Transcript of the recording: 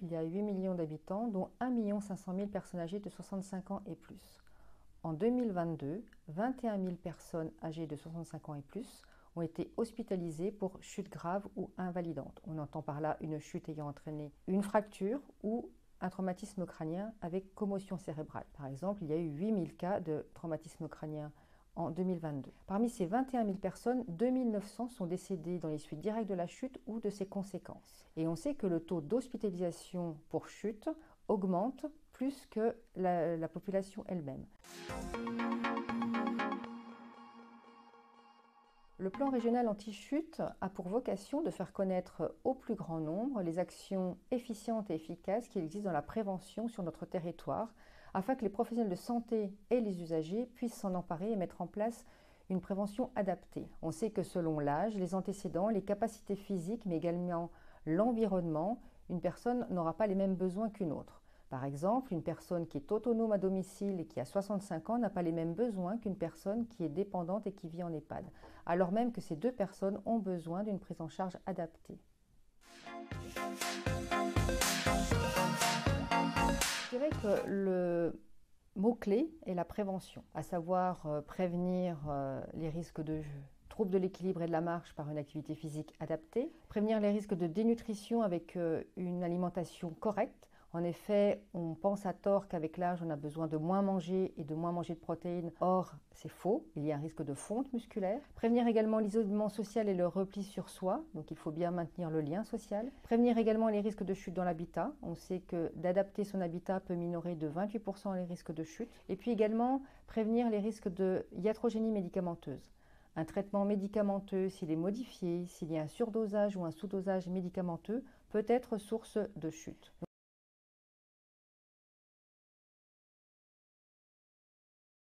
il y a 8 millions d'habitants, dont 1 500 000 personnes âgées de 65 ans et plus. En 2022, 21 000 personnes âgées de 65 ans et plus ont été hospitalisées pour chute grave ou invalidante. On entend par là une chute ayant entraîné une fracture ou un traumatisme crânien avec commotion cérébrale. Par exemple, il y a eu 8 000 cas de traumatisme crânien en 2022. Parmi ces 21 000 personnes, 2 900 sont décédées dans les suites directes de la chute ou de ses conséquences. Et on sait que le taux d'hospitalisation pour chute augmente plus que la population elle-même. Le plan régional anti-chute a pour vocation de faire connaître au plus grand nombre les actions efficientes et efficaces qui existent dans la prévention sur notre territoire, afin que les professionnels de santé et les usagers puissent s'en emparer et mettre en place une prévention adaptée. On sait que selon l'âge, les antécédents, les capacités physiques, mais également l'environnement, une personne n'aura pas les mêmes besoins qu'une autre. Par exemple, une personne qui est autonome à domicile et qui a 65 ans n'a pas les mêmes besoins qu'une personne qui est dépendante et qui vit en EHPAD, alors même que ces deux personnes ont besoin d'une prise en charge adaptée. Je dirais que le mot-clé est la prévention, à savoir prévenir les risques de troubles de l'équilibre et de la marche par une activité physique adaptée, prévenir les risques de dénutrition avec une alimentation correcte. En effet, on pense à tort qu'avec l'âge, on a besoin de moins manger et de moins manger de protéines. Or, c'est faux, il y a un risque de fonte musculaire. Prévenir également l'isolement social et le repli sur soi, donc il faut bien maintenir le lien social. Prévenir également les risques de chute dans l'habitat. On sait que d'adapter son habitat peut minorer de 28% les risques de chute. Et puis également prévenir les risques de iatrogénie médicamenteuse. Un traitement médicamenteux, s'il est modifié, s'il y a un surdosage ou un sous-dosage médicamenteux, peut être source de chute.